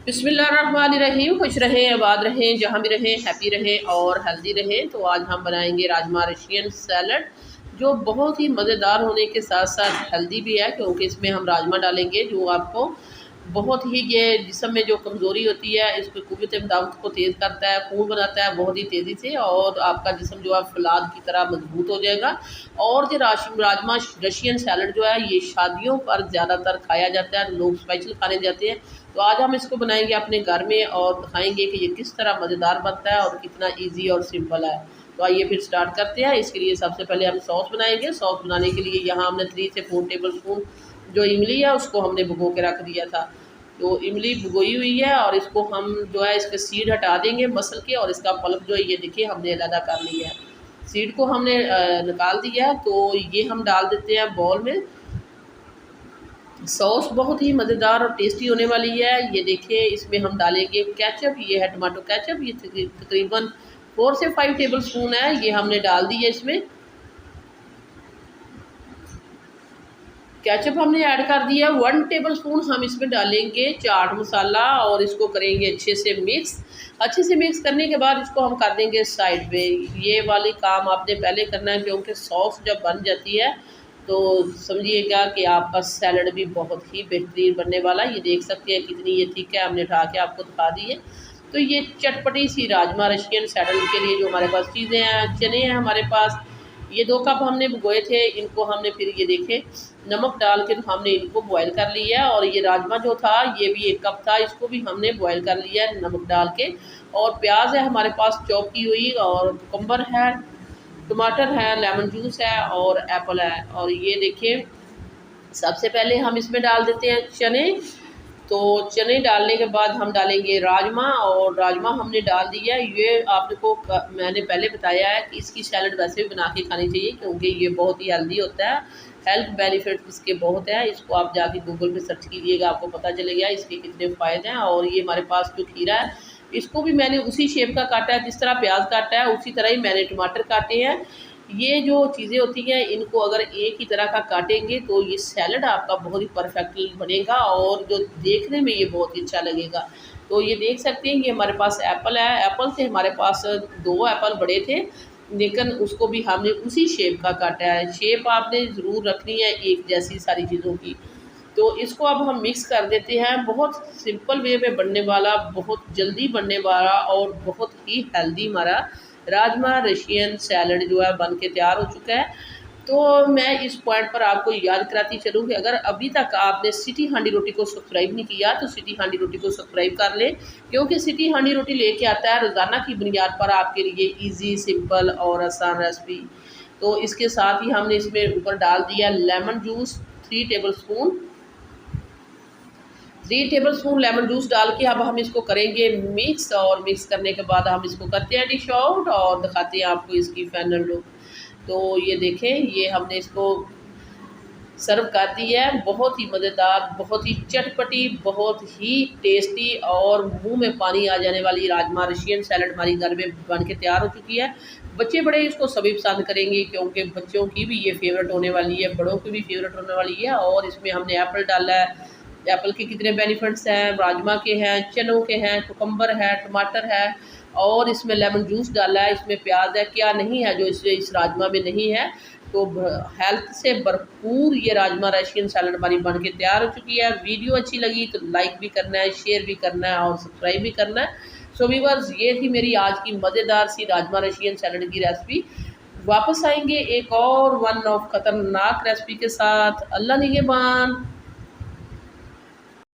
बिस्मिल्लाहिर्रहमानिर्रहीम। खुश रहें, आबाद रहें, जहाँ भी रहें, हैप्पी रहें और हेल्दी रहें। तो आज हम बनाएंगे राजमा रशियन सैलड, जो बहुत ही मज़ेदार होने के साथ साथ हेल्दी भी है, क्योंकि इसमें हम राजमा डालेंगे जो आपको बहुत ही, ये जिस्म में जो कमज़ोरी होती है इसको क़ुव्वत इम्दाद को तेज़ करता है, खून बनाता है बहुत ही तेज़ी से, और आपका जिस्म जो है फौलाद की तरह मजबूत हो जाएगा। और जो राजमा रशियन सैलड जो है ये शादियों पर ज़्यादातर खाया जाता है, लोग स्पेशल खाने जाते हैं। तो आज हम इसको बनाएंगे अपने घर में और दिखाएंगे कि ये किस तरह मज़ेदार बनता है और कितना इजी और सिंपल है। तो आइए फिर स्टार्ट करते हैं। इसके लिए सबसे पहले हम सॉस बनाएंगे। सॉस बनाने के लिए यहाँ हमने 3 से 4 टेबल स्पून जो इमली है उसको हमने भिगो के रख दिया था। तो इमली भिगोई हुई है और इसको हम जो है इसके सीड हटा देंगे मसल के, और इसका पल्प जो है ये देखिए हमने अलग कर लिया है। सीड को हमने निकाल दिया है। तो ये हम डाल देते हैं बाउल में। सॉस बहुत ही मज़ेदार और टेस्टी होने वाली है। ये देखिए इसमें हम डालेंगे केचप, ये है टमाटो केचप, ये तकरीबन 4 से 5 टेबल स्पून है, ये हमने डाल दी है। इसमें केचप हमने ऐड कर दिया। 1 टेबल स्पून हम इसमें डालेंगे चाट मसाला और इसको करेंगे अच्छे से मिक्स। अच्छे से मिक्स करने के बाद इसको हम कर देंगे साइड पे। ये वाली काम आपने पहले करना है, क्योंकि सॉस जब बन जाती है तो समझिएगा कि आपका सैलड भी बहुत ही बेहतरीन बनने वाला है। ये देख सकते हैं कितनी ये थिक है, हमने उठा के आपको दिखा दी है। तो ये चटपटी सी राजमा रशियन सैलड के लिए जो हमारे पास चीज़ें हैं, चने हैं हमारे पास, ये 2 कप हमने भिगोए थे। इनको हमने फिर ये देखें नमक डाल के हमने इनको बॉयल कर लिया है। और ये राजमा जो था ये भी 1 कप था, इसको भी हमने बॉयल कर लिया है नमक डाल के। और प्याज है हमारे पास चॉप की हुई, और कुकुम्बर है, टमाटर है, लेमन जूस है और एप्पल है। और ये देखिए सबसे पहले हम इसमें डाल देते हैं चने। तो चने डालने के बाद हम डालेंगे राजमा, और राजमा हमने डाल दिया। ये आपको मैंने पहले बताया है कि इसकी सैलड वैसे भी बना के खानी चाहिए, क्योंकि ये बहुत ही हेल्दी होता है। हेल्थ बेनिफिट इसके बहुत है। इसको आप जाके गूगल पे सर्च कीजिएगा, आपको पता चलेगा इसके कितने फ़ायदे हैं। और ये हमारे पास जो खीरा है इसको भी मैंने उसी शेप का काटा है, जिस तरह प्याज काटा है उसी तरह ही मैंने टमाटर काटे हैं। ये जो चीज़ें होती हैं इनको अगर एक ही तरह का काटेंगे तो ये सैलड आपका बहुत ही परफेक्ट बनेगा, और जो देखने में ये बहुत ही अच्छा लगेगा। तो ये देख सकते हैं ये हमारे पास एप्पल है। एप्पल से हमारे पास 2 एप्पल बड़े थे, लेकिन उसको भी हमने उसी शेप का काटा है। शेप आपने ज़रूर रखनी है एक जैसी सारी चीज़ों की। तो इसको अब हम मिक्स कर देते हैं। बहुत सिंपल वे में बनने वाला, बहुत जल्दी बनने वाला और बहुत ही हेल्दी हमारा राजमा रशियन सैलड जो है बन के तैयार हो चुका है। तो मैं इस पॉइंट पर आपको याद कराती चलूँ कि अगर अभी तक आपने सिटी हांडी रोटी को सब्सक्राइब नहीं किया तो सिटी हांडी रोटी को सब्सक्राइब कर लें, क्योंकि सिटी हांडी रोटी लेके आता है रोज़ाना की बुनियाद पर आपके लिए ईजी, सिंपल और आसान रेसिपी। तो इसके साथ ही हमने इसमें ऊपर डाल दिया lemon juice 3 table spoon. 3 table spoon lemon juice डाल के अब हम इसको करेंगे मिक्स, और मिक्स करने के बाद हम इसको करते हैं डिश आउट और दिखाते हैं आपको इसकी फाइनल लुक। तो ये देखें ये हमने इसको सर्व कर दी है। बहुत ही मज़ेदार, बहुत ही चटपटी, बहुत ही टेस्टी और मुंह में पानी आ जाने वाली राजमा रशियन सैलड हमारी घर में बन के तैयार हो चुकी है। बच्चे बड़े इसको सभी पसंद करेंगे, क्योंकि बच्चों की भी ये फेवरेट होने वाली है, बड़ों की भी फेवरेट होने वाली है। और इसमें हमने एप्पल डाला है। एप्पल के कितने बेनिफिट्स हैं, राजमा के हैं, चनों के हैं, कुकुम्बर है, टमाटर है, और इसमें लेमन जूस डाला है, इसमें प्याज है। क्या नहीं है जो इस राजमा में नहीं है। तो हेल्थ से भरपूर ये राजमा रशियन सैलड हमारी बन के तैयार हो चुकी है। वीडियो अच्छी लगी तो लाइक भी करना है, शेयर भी करना है और सब्सक्राइब भी करना है। सो व्यूअर्स, ये थी मेरी आज की मज़ेदार सी राजमा रशियन सैलड की रेसिपी। वापस आएंगे एक और वन ऑफ खतरनाक रेसिपी के साथ। अल्लाह निगहबान।